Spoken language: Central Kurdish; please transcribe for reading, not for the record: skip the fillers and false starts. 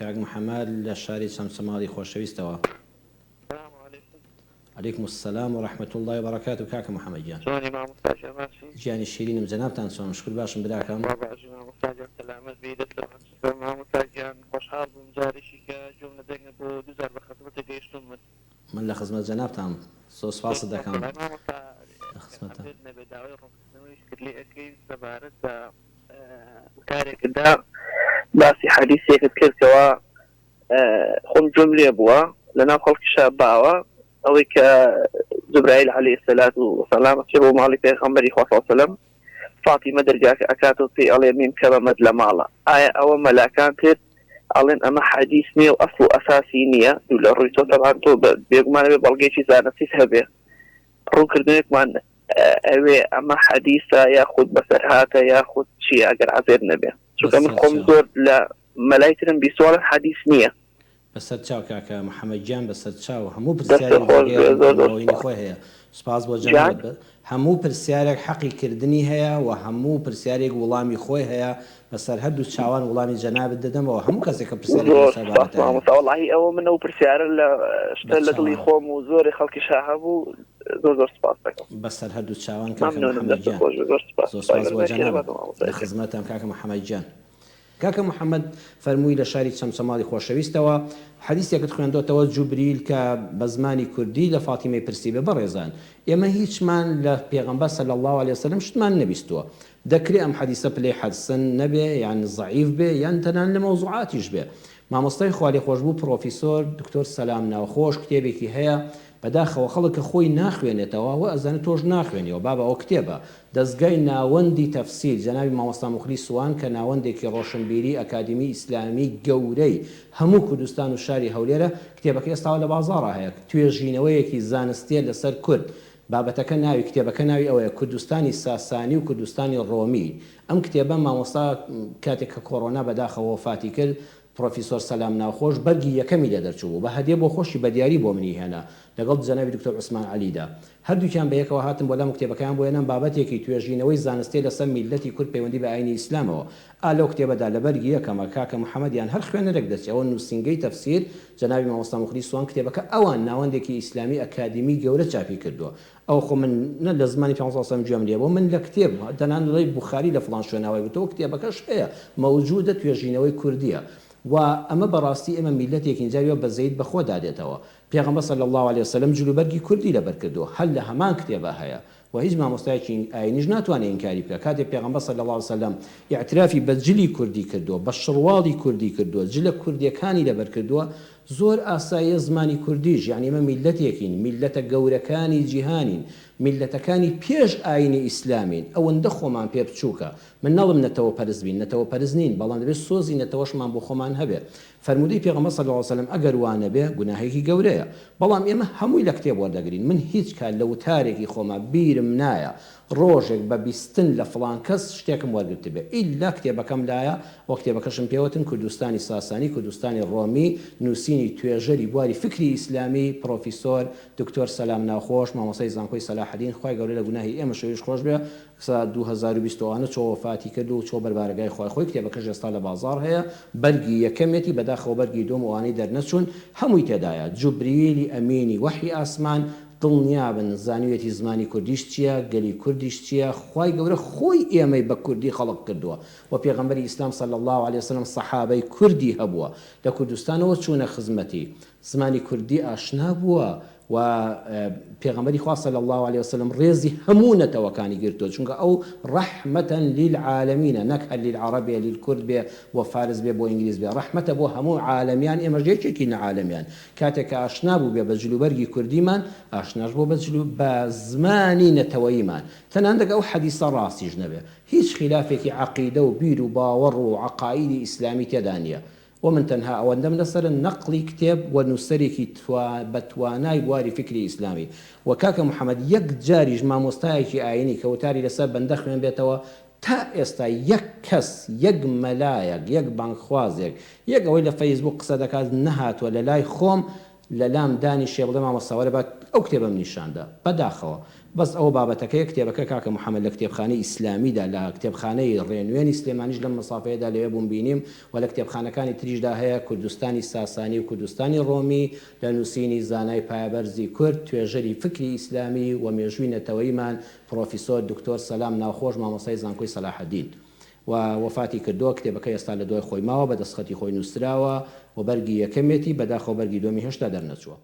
کاک محەممەد لە شاری چەمچەماڵی خۆشەویستەوە. عليكم السلام ورحمة الله وبركاته. كاك محمد جان جاني شيرين جنابتان سون شكر باشم براكم من لخزمة جنابتان سوس فاصل دكم خزمتان باسی حەدیثێکت کردەوە خۆم جملێ بووە لەناو خەڵکی شاباوە ئەوەی کە جبرائیل عەلەیهی السەلات وسەلام چێ بۆ ماڵی پێغەمبەری خوا صلی الله عەلەیهی وسەلەم فاتیمە دەرگاکە ئەکاتەوە پێی ئەڵێ میم کەمەمەد لە ماڵە ئایا ئەوە مەلاکان تر ئەڵێن ئەمە حەدیث نییە و ئەسڵ و ئەساسی نییە دوو لە ڕووی تۆ تەبان تۆ بێگومانە بێ بەڵگەیەکی زانستیت هەبێ ڕوونکردنێکمان ئەوێ ئەمە حەدیثە یاخود بەسەرهاتە یاخود چیە ئەگەر عەزێر نەبێ چونکە من خۆم زۆر لە مەلای ترم بیسوالن حەدیث نییە بەسەر چاو کاکە محەممەد گیان بەسەر چاو هەموو پرسیارێکی خۆی هەیە سپاس بۆ جەنابەت هەموو پرسیارێک حەقی کردنی هەیە و هەموو پرسیارێک وەڵامی خۆی هەیە بەسەر هەردوو چاوان وەڵامی جەنابەت دەدەمەوە هەموو کەسێک کە پرسیارێکی ئەوە من ئەو پرسیارە لە شتە لە دڵی خۆم و زۆری خەڵکی شاهەبوو زۆر سپاس دەکەم بەسەر هەردوو چاوان کاکە محەممەد گیان سپاس بۆ جەنابەت لە خزمەتم کاکە محەممەد گیان. کاکە محەممەد فەرمووی لە شاری چەمچەماڵی خۆشەویستەوە حەدیثێکت خوێندۆتەوە جوبریل کە بە زمانی کوردی لە فاتیمەی پرسی بێ بەڕێزان ئێمە هیچمان لە پێغەمبەر صلی الله علیه وسلم شتمان نەبیستووە دەکرێ ئەم حەدیثە پلەی حەدسن نەبێ یان ضعیف بێ یان تەنان لە مەوزوعاتیش بێ. مامۆستای خوا لێ خۆش بوو پرۆفیسۆر دکتۆر سەلام ناوخۆش کتێبێکی هەیە بەداخەوە خەڵک کە خۆی ناخوێنێتەوە و ئەزانە تۆش ناخوێنیەوە بابە ئەو کتێبە دەستگای ناوەندی تەفسیر جەنابی مامۆستا موخلی سوان کە ناوەندێکی ڕۆشنبیری ئەکادمی ئیسلامی گەورەی هەموو کوردستان و شاری هەولێرە کتێبەکە ئێستاوە لە بازاڕە هەیە توێژینەوەیەکی زانستیە لەسەر کورد بابەتەکە ناوی کتێبەکە ناوی ئەوەیە کوردستانی ساسانی و کوردستانی ڕۆمی. ئەم کتێبە مامۆستا کاتێک کە کۆڕۆنا بەداخەوە وفاتی کرد پرۆفیسۆر سەلام ناوخۆش بەرگی یەکەمی لە دەرچوو بە هەدیە بۆ خۆشی بەدیاری بۆ منی هێنا لەگەڵ جەنابی دکتۆر عوسمان عەلیدا هەردووکیان بە یەکەوە هاتن بۆ لەم کتێبەکەیان بۆ هێنان بابەتێکی توێژینەوەی زانستی لەسەر میلەتی کورد پەیوەندی بە ئاینی ئیسلامەوە ئالەو کتێبەدا لە بەرگی یەکەمە کاکە محەممەدیان هەر خوێنەرێک دەچێت ئەوە نووسینگەی تەفسیر جەنابی مامۆستا موخلی سوان کتێبەکە ئەوان ناوەندێکی ئیسلامی ئەکادمی گەورە چاپی کردووە ئەو خۆ من نە لە زمانی پێ گوێم لێ بۆ من لە کتێب دەنان لەڵی بوخاری لە فڵان شوێناوی بتەوە کتێبەکەش هەیە مەوجودە توێژینەوەی کوردیە و ئەمە بەڕاستی ئێمە میلەتێکی جاویەوە بە زەید بەخۆ دادێتەوە پێغەمبەر صلی الله علیه وسلم جلوبەرگی کوردی لەبەر کردووە هەر لە هەمان کتێبە هەیە و هیچ مامۆستایەکی ئاینیش ناتوانێت ئینکاری بکات کاتێک پێغەمبەر صلی الله علیه وسلم ئیعترافی بە جلی کوردی کردووە بە شڕواڵی کوردی کردووە جلە کوردیەکانی لەبەر کردووە زۆر ئاساییە زمانی کوردیش یعنی ئێمە میلەتێکین میلەتە گەورەکانی جیهانین میلەتەکانی پێش ئاینی ئیسلامین ئەوەندە خۆمان پێ بچووکە من نەڵم نەتەوە پەرست بین نەتەوە پەرست نین بەڵام دەبێت سۆزی نەتەوەشمان بۆ خۆمان هەبێ فەرمودەی پێغەمبەر صلی الله علیه وسلم ئەگەر وانە بێ گوناهێکی گەورەیە بەڵام ئێمە هەمووی لە کتێب وەردەگرین من هیچ کات لە وتارێکی خۆمە بیرم نایە ڕۆژێک بە بیستن لە فڵان کەس شتێکم وەرگرت بێ ئیلا کتێبەکەم لایە وە کتێبەکەشم پێوتن کوردستانی ساسانی کوردستانی ڕۆمی نووسینی توێژەری بواری فکری ئیسلامی پرۆفیسۆر دکتۆر سەلام ناوخۆش مامۆستای زانکۆی سەلاحەدین خوای گەورە لە گوناهی ئێمە شەویش خۆش بێ 2020 چۆ وفاتی کرد و چۆ بەربارەگای خۆی کتێبەکەش ئێستا لە بازاڕ هەیە بەرگی یەکەمێتی بەداخەوە بەرگی دۆم ئەوانەی دەرنەچوون هەمووی تێدایە جوبریلی ئەمینی وەحی ئاسمان دڵنیابن زانوێتی زمانی کوردیش چییە گەلی کوردیش چییە خوای گەورە خۆی ئێمەی بە کوردی خەڵق کردووە و پێغەمبەری ئیسلام صلی الله علیه وسلم سەحابەی کوردی هەبووە لە کوردستانەوە چوونە خزمەتی زمانی کوردی ئاشنا بووە و پێغەمبەری خوا صلی الله علیه وسلم ڕێزی هەموو نەتەوەکانی گرتووە چونکە ئەو ڕەحمەتەن للعالەمینە نەک هەر للعەرەب بێ للکورد بێ و فارس بێ بۆ ئینگلیز بێ ڕەحمەتە بۆ هەموو عالەمیان ئێمەش یەکێکی نەعالەمیان کاتێک کە ئاشنا بوو بێ بە جلوبەرگی کوردیمان ئاشناش بۆ بە زمانی نەتەوەییمان تەنان دەگە ئەو حەدیسە ڕاستیش نەبێ هیچ خلافێکی عەقیدە و بیر و باوەڕ و عەقایدی ئیسلامی تێدا نییە ومن تەنها ئەوەندەم لەسەر نەقلی کتێب و نووسەرێکی بەتوانای بواری فکری ئیسلامی و کاکە محەممەد یەک جاریش مامۆستایەکی ئاینی کە وتاری لەسەر بەندە خوێن بێتەوە تا ئێستا یەک کەس یەک مەلایەک یەک بانکخوازێک یەک ئەوەی لە فەیسبوک قسە دەکات نەهاتووە لە لای خۆم لە لام دانیشێ بڵێ مامۆستاوەرە بە ئەو کتێبم نیشاندا بەداخەوە بەس ئەو بابەتەکەی کتێبەکە کاکە محەممەد لە کتێبخانەی ئیسلامیدا لە کتێبخانەی ڕێنوێنی سلێمانیش لەم مەسافەیەدا لەوێ بووم بینیم و لە کتێبخانەکانی تریشدا هەیە کوردستانی ساسانی و کوردستانی ڕۆمی لە نووسینی زانای پایەبەرزی کورد توێژەری فکری ئیسلامی و مێژووی نەتەوەیمان پرۆفیسۆر دکتۆر سەلام ناوخۆش مامۆستای زانکۆی سەلاحەدین و وفاتی کردووە کتێبەکە ئێستا لە دوای خۆی ماوە بە دەستخەتی خۆی نووسراوە و بەرگی یەکەمێتی بەداخەوە بەرگی دومی هێشتا دەرنەچووە.